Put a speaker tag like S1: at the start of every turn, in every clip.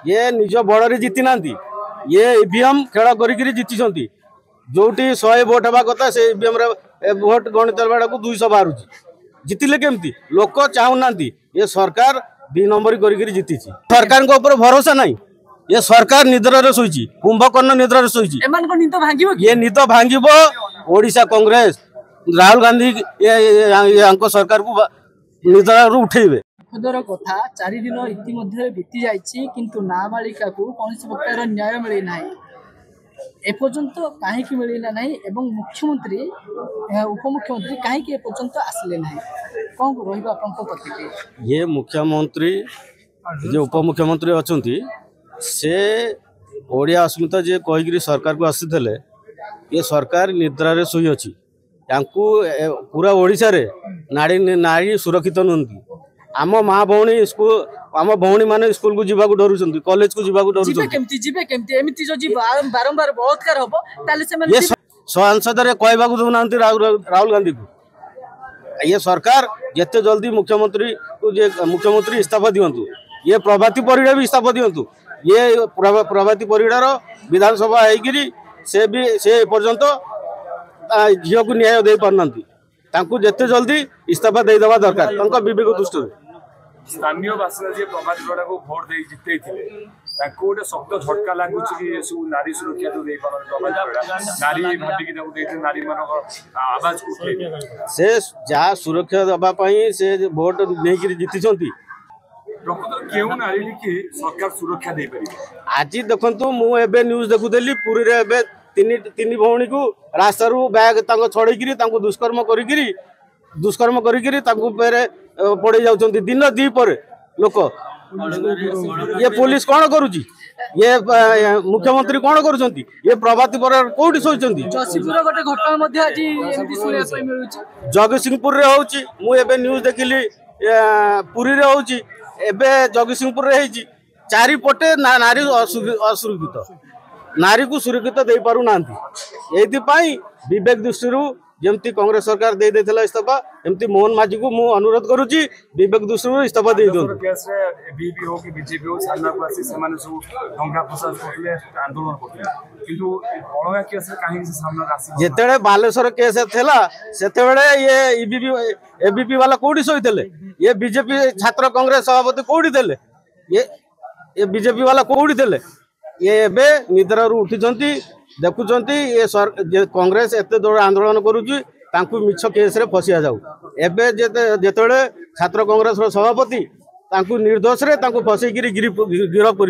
S1: ये निज बड़े जीति ना ये ईवीएम खेल कर जीति जो 100 भोट हवा कथा से ईवीएम भोट गणित बेड़ा को 200 बाहर जितिले केमती लोक चाहूना ये सरकार 2 नंबर कर जीति सरकार ऊपर भरोसा नहीं ये सरकार निद्रा शोची कुंभकर्ण निद्रा शोची ये निद भांग ओडिशा कांग्रेस राहुल गांधी सरकार को निद्रा उठेबे
S2: खुदर कथा 4 दिन इतिमध्ये बीती जाइछि किंतु नाबालिका को कौन प्रकार न्याय मिले ना एपर्यंत कहीं मिलला ना एवं मुख्यमंत्री उपमुख्यमंत्री कहीं एपर्यंत आसले ना कौन रहा प्रतिक्रिया
S1: ये मुख्यमंत्री जो उपमुख्यमंत्री अच्छा से ओडिया अस्मिता जे कहीकि सरकार को आसी ये सरकार निद्रा शोई अच्छी पूरा ओडिशा रे नारी सुरक्षित नुहति आम माँ भौणी स्कूल आम भौणी माने स्कूल को जीवा डरुंट कॉलेज को जीवा
S2: बारंबार बलात्कार हम
S1: ये संसद में कहवा दूना राहुल गांधी को ये सरकार जिते जल्दी मुख्यमंत्री इस्तीफा दिंतु ये प्रभाती परिड़ा भी इस्तीफा दिंतु ये प्रभाती परिड़ार विधानसभा से पर्यंत झील को न्याय दे पारना जिते जल्दी इस्तीफा देदेवा दरकार विवेक दृष्टि
S3: स्थानीय बासिंदा जी प्रभात बड़ा को भोट दे जिते गोटे शब्द झटका लगुच कि सब नारी सुरक्षा जो नारी भाविकी नारी मान आवाज
S1: से जहाँ सुरक्षा दवाई से भोट नहीं जीति
S3: प्रकृत क्यों नारी की सरकार सुरक्षा दे पारे
S1: आज देखु मुझे न्यूज देखुली पुरी रे तीन भौणी को रास्ता बैग छड़े दुष्कर्म कर पड़े जाऊँ दिन 2 पर लोक ये पुलिस कौन करुची ये मुख्यमंत्री कौन करुँच ये प्रभाती पर कौटी शोचती जगतसिंहपुर रे होची मुझे न्यूज देखिली पुरी रे होची एबे जगतसिंहपुर रे होची चारिपटे नारी असुरक्षित नारी को सुरक्षित दे पारु नांती एथि विवेक दृष्टि जमती कांग्रेस सरकार दे देथिला इस्तीफा एमती मोहन माझी को मु अनुरोध करूची विवेक दृष्टि इस्तीफा दे दियो
S3: केस रे बीबी हो कि बीजेपी हो सामना को आसी से माने सब ढंगा प्रसाद करले आंदोलन करले किंतु बळगा केस रे काहे से सामना आसी
S1: जेतेळे बालेश्वर केस थेला सेतेळे ये एबीपी वाला कोडी सोइतले ये बीजेपी छात्र कांग्रेस सभापति कोडी देले ये बीजेपी वाला कोडी देले ये एबे निद्रा उठी देखुंट ये कांग्रेस एत जोर आंदोलन करुच्ची मिछ केस रे फसिया जाऊ एबे जेतेबेले छात्र कांग्रेस सभापति निर्दोष रे फसई गिरफ कर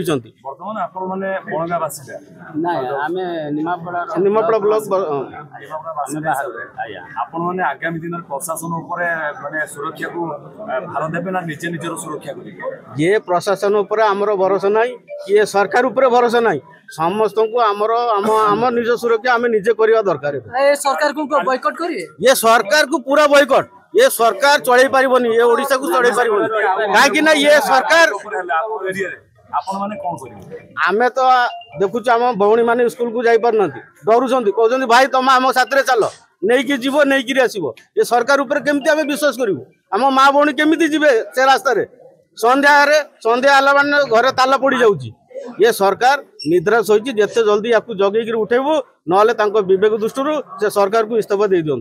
S1: निमापड़ा ब्लॉक
S3: आगामी दिन प्रशासन माने सुरक्षा को भार देबे ना निजे निजर सुरक्षा करेंगे
S1: ये प्रशासन उपर आमर भरोसा नहीं ये सरकार उपर भरोसा नहीं समस्त को आम निज सुरक्षा आम निजे करवा दरकार
S2: सरकार को बॉयकॉट करिए
S1: ये सरकार को पूरा बॉयकॉट ये सरकार चढ़े पारिबनी ये ओडिशा को चढ़े पारिबनी कहीं ना ये सरकार आमे तो देखुँ आम भौणी माने स्कूल को जाई पारना डरुंट कहते भाई तुम आम साथ चल नहीं जीव नहीं आसब ये सरकार उपर केमती आम विश्वास करूँ आम माँ भौणी केमी जीवे से रास्तार संध्या आला मान घरे ताला पड़ जाऊँगी ये सरकार निद्रा शोची जिते जल्दी या जगेक उठेबू ना विवेक दृष्टि से सरकार को इस्तीफा दे दियो।